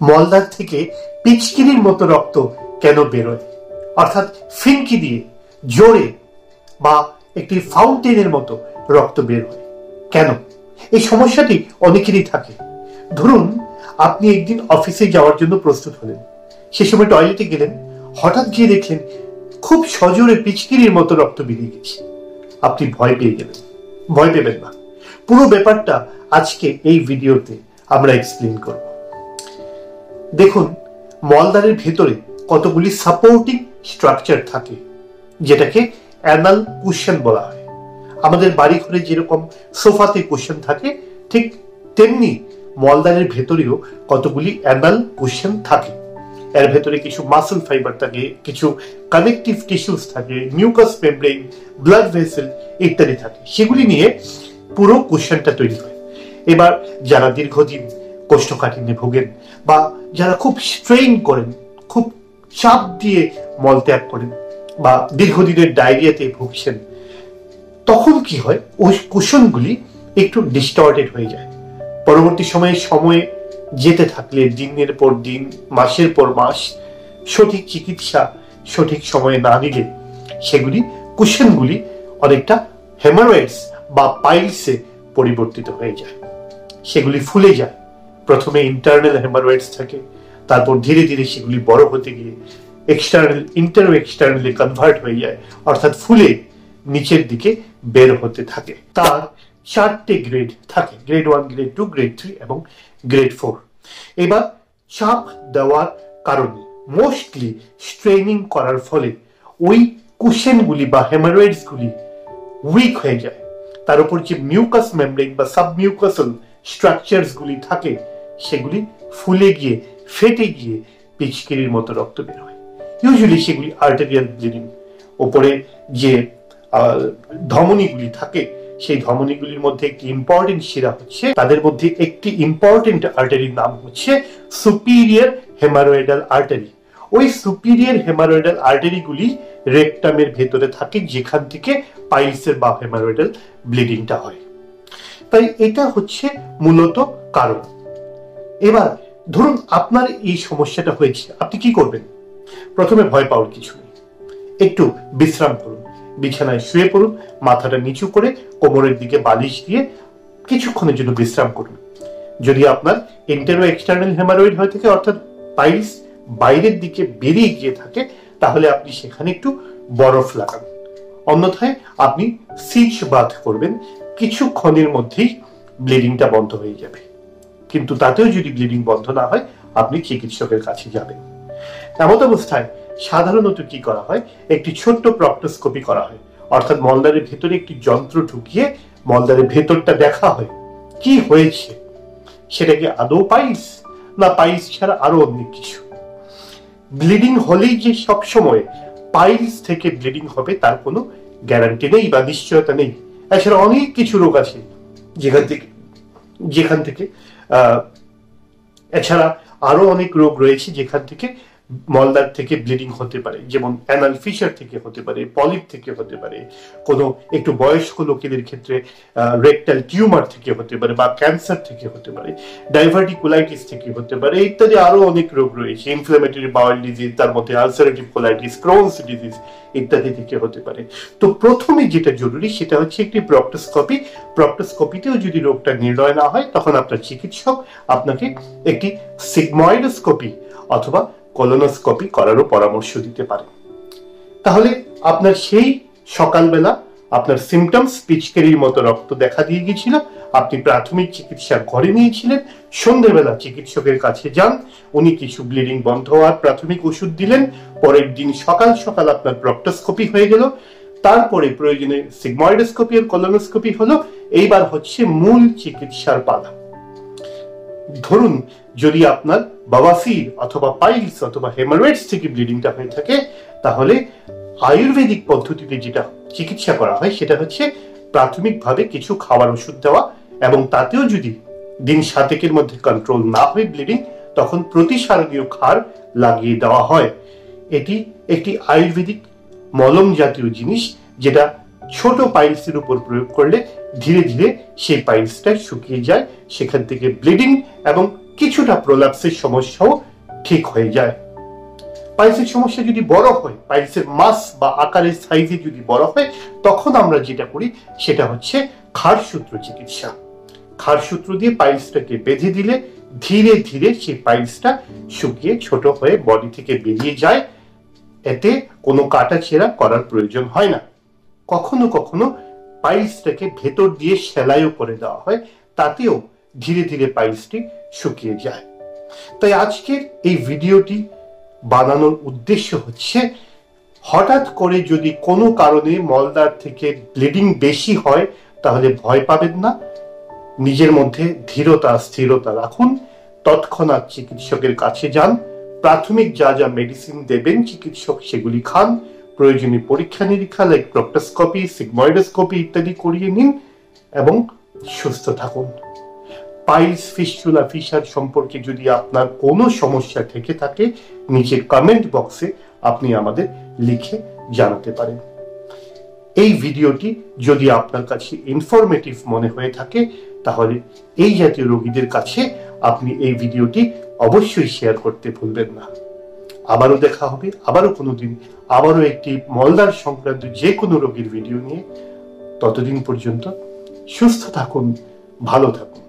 মলদার থেকে পিচকিরির মতো রক্ত কেন বেরোয়, অর্থাৎ ফিনকি দিয়ে জোরে বা একটি ফাউন্টেনের মতো রক্ত বের হয় কেন? এই সমস্যাটি অনেকেরই থাকে। ধরুন আপনি একদিন অফিসে যাওয়ার জন্য প্রস্তুত হলেন, সে সময় টয়লেটে গেলেন, হঠাৎ গিয়ে দেখলেন খুব সজোরে পিচকিরির মতো রক্ত বেরিয়ে গেছে। আপনি ভয় পেয়ে গেলেন। ভয় পেবেন না, পুরো ব্যাপারটা আজকে এই ভিডিওতে আমরা এক্সপ্লেন করব। দেখুন, মলদ্বারের ভেতরে কতগুলি সাপোর্টিং স্ট্রাকচার থাকে, যেটাকে অ্যানাল কুশন বলা হয়। আমাদের বাড়ি ঘরে যেরকম সোফাতে কুশন থাকে, ঠিক তেমনি মলদ্বারের ভেতরেও কতগুলি অ্যানাল কুশন থাকে। এর ভেতরে কিছু মাসল ফাইবার থাকে, কিছু কানেকটিভ টিস্যুস থাকে, মিউকাস মেমব্রেন, ব্লাড ভেসেল ইত্যাদি থাকে। সেগুলি নিয়ে পুরো কুশনটা তৈরি হয়। এবার যারা দীর্ঘদিন কোষ্ঠকাঠিন্যে ভোগেন বা যারা খুব স্ট্রেইন করেন, খুব চাপ দিয়ে মলত্যাগ করেন বা দীর্ঘদিনের ডায়রিয়াতে ভুগছেন, তখন কি হয়, ওই কুশনগুলি একটু ডিস্টর্টেড হয়ে যায়। পরবর্তী সময়ে যেতে থাকলে, দিনের পর দিন, মাসের পর মাস সঠিক চিকিৎসা সঠিক সময়ে না নিলে সেগুলি কুশনগুলি অনেকটা হেমারয়েডস বা পাইলসে পরিবর্তিত হয়ে যায়। সেগুলি ফুলে যায়। প্রথমে ইন্টারনাল হেমারয়েডস থাকে, তারপর ধীরে ধীরে সেগুলি বড় হতে গিয়ে এক্সটার্নাল ইন্টারো এক্সটার্নালি কনভার্ট হয়ে যায়, অর্থাৎ ফুলে নিচের দিকে বের হতে থাকে। তার 4টে গ্রেড থাকে, গ্রেড 1, গ্রেড 2, গ্রেড 3 এবং গ্রেড 4। এবার চাপ দেওয়ার কারণে, মোস্টলি স্ট্রেনিং করার ফলে ওই কুশনগুলি বা হেমারয়েডস গুলি উইক হয়ে যায়। তার উপর যে মিউকাস মেমব্রেন বা সাবমিউকাসাল স্ট্রাকচারস গুলি থাকে, সেগুলি ফুলে গিয়ে ফেটে গিয়ে পিচকিরির মতো রক্ত বের হয়। ইউজুয়ালি সেগুলি আর্টেরিয়াল ব্লিডিং। ওপরে যে ধমনীগুলি থাকে, সেই ধমনীগুলির মধ্যে একটি ইম্পর্টেন্ট শিরা হচ্ছে, তাদের মধ্যে একটি ইম্পর্টেন্ট আর্টারির নাম হচ্ছে সুপিরিয়র হেমারয়েডাল আর্টারি। ওই সুপিরিয়র হেমারয়েডাল আর্টারিগুলি রেকটামের ভেতরে থাকে, যেখান থেকে পাইলসের বা হেমারয়েডাল ব্লিডিংটা হয়। তাই এটা হচ্ছে মূলত কারণ। এবার ধরুন আপনার এই সমস্যাটা হয়েছে, আপনি কি করবেন? প্রথমে ভয় পাওয়ার কিছু নেই, একটু বিশ্রাম করুন, বিছানায় শুয়ে পড়ুন, মাথাটা নিচু করে কোমরের দিকে বালিশ দিয়ে কিছুক্ষণের জন্য বিশ্রাম করুন। যদি আপনার ইন্টারো এক্সটার্নাল হেমারয়েড হয়ে থাকে, অর্থাৎ পাইলস বাইরের দিকে বেরিয়ে গিয়ে থাকে, তাহলে আপনি সেখানে একটু বরফ লাগান। অন্যথায় আপনি সিচ বাথ করবেন, কিছুক্ষণের মধ্যেই ব্লিডিংটা বন্ধ হয়ে যাবে। কিন্তু তাতেও যদি ব্লিডিং বন্ধ না হয়, আপনি চিকিৎসকের কাছে যাবেন। এমত অবস্থায় সাধারণত কি করা হয়, একটি ছোট্ট প্রক্টোস্কোপি করা হয়, অর্থাৎ মলদ্বারের ভেতরে একটি যন্ত্র ঢুকিয়ে মলদ্বারের ভেতরটা দেখা হয় কি হয়েছে, সেটা কি আদৌ পাইলস না পাইলস ছাড়া আরো অনেক কিছু। ব্লিডিং হলেই যে সবসময় পাইলস থেকে ব্লিডিং হবে তার কোনো গ্যারান্টি নেই বা নিশ্চয়তা নেই। এছাড়া অনেক কিছু রোগ আছে যেখান থেকে এছাড়া আরো অনেক রোগ রয়েছে যেখান থেকে মলদ্বার থেকে ব্লিডিং হতে পারে, যেমন অ্যানাল ফিশার থেকে হতে পারে, পলিপ থেকে হতে পারে, কোনো একটু বয়স্ক লোকেদের ক্ষেত্রে রেকটাল টিউমার থেকে হতে পারে বা ক্যান্সার থেকে হতে পারে, ডাইভার্টিকুলাইটিস থেকে হতে পারে, ইত্যাদি আরো অনেক রোগ রয়েছে। ইনফ্লামেটরি বাউল ডিজিজ, তার মধ্যে আলসারেটিভ কোলাইটিস, ক্রোনস ডিজিজ ইত্যাদি থেকে হতে পারে। তো প্রথমে যেটা জরুরি সেটা হচ্ছে একটি প্রক্টোস্কোপি। প্রক্টোস্কোপিতেও যদি রোগটা নির্ণয় না হয়, তখন আপনার চিকিৎসক আপনাকে একটি সিগময়েডোস্কোপি অথবা কলোনোস্কোপি করারও পরামর্শ দিতে পারে। তাহলে আপনার সেই সকালবেলা আপনার সিমটমস পিচকারির মতো রক্ত দেখা দিয়ে গিয়েছিল, আপনি প্রাথমিক চিকিৎসা ঘরে নিয়েছিলেন, সন্ধ্যেবেলা চিকিৎসকের কাছে যান, উনি কিছু ব্লিডিং বন্ধ হওয়ার প্রাথমিক ওষুধ দিলেন, পরের দিন সকাল সকাল আপনার প্রক্টোস্কোপি হয়ে গেল, তারপরে প্রয়োজনে সিগময়েডোস্কোপি আর কলোনোস্কোপি হলো। এইবার হচ্ছে মূল চিকিৎসার পালা। ধরুন যদি আপনার বাওয়াসির অথবা পাইলস অথবা হেমারয়েডস থেকে ব্লিডিংটা হয়ে থাকে, তাহলে আয়ুর্বেদিক পদ্ধতিতে যেটা চিকিৎসা করা হয় সেটা হচ্ছে প্রাথমিকভাবে কিছু খাওয়ার ওষুধ দেওয়া, এবং তাতেও যদি দিন 7 মধ্যে কন্ট্রোল না হয় ব্লিডিং, তখন প্রতিসারণীয় ক্ষার লাগিয়ে দেওয়া হয়। এটি একটি আয়ুর্বেদিক মলম জাতীয় জিনিস, যেটা ছোট পাইলসের উপর প্রয়োগ করলে ধীরে ধীরে সেই পাইলসটা শুকিয়ে যায়, সেখান থেকে ব্লিডিং এবং কিছুটা প্রোল্যাপসের সমস্যাও ঠিক হয়ে যায়। পাইলসের সমস্যা যদি বড় হয়, পাইলসের মাস বা আকারের সাইজে যদি বড় হয়, তখন আমরা যেটা করি সেটা হচ্ছে ক্ষারসূত্র চিকিৎসা। ক্ষারসূত্র দিয়ে পাইলসটাকে বেঁধে দিলে ধীরে ধীরে সেই পাইলসটা শুকিয়ে ছোট হয়ে বডি থেকে বেরিয়ে যায়। এতে কোনো কাটাছেঁড়া করার প্রয়োজন হয় না। কখনো কখনো পাইলসটাকে ভেতর দিয়ে সেলাইও করে দেওয়া হয়, তাতেও ধীরে ধীরে পাইলসটি শুকিয়ে যায়। তাই আজকের এই ভিডিওটি বানানোর উদ্দেশ্য হচ্ছে, হঠাৎ করে যদি কোনো কারণে মলদ্বার থেকে ব্লিডিং বেশি হয় তাহলে ভয় পাবেন না, নিজের মধ্যে ধীরতা স্থিরতা রাখুন, তৎক্ষণাৎ চিকিৎসকের কাছে যান, প্রাথমিক যা যা মেডিসিন দেবেন চিকিৎসক সেগুলি খান, প্রয়োজনীয় পরীক্ষা নিরীক্ষা লাইক প্রক্টোস্কোপি, সিগময়েডোস্কোপি ইত্যাদি করিয়ে নিন এবং সুস্থ থাকুন। পাইলস, ফিস্টুলা, ফিশার সম্পর্কে যদি আপনার কোনো সমস্যা থেকে থাকে নিচে কমেন্ট বক্সে আপনি আমাদের লিখে জানাতে পারেন। এই ভিডিওটি যদি আপনার কাছে ইনফরমেটিভ মনে হয়ে থাকে তাহলে এই জাতীয় রোগীদের কাছে আপনি এই ভিডিওটি অবশ্যই শেয়ার করতে ভুলবেন না। আবারও দেখা হবে, আবারও কোনোদিন, আবারও একটি মলদ্বার সংক্রান্ত যে কোনো রোগীর ভিডিও নিয়ে। ততদিন পর্যন্ত সুস্থ থাকুন, ভালো থাকুন।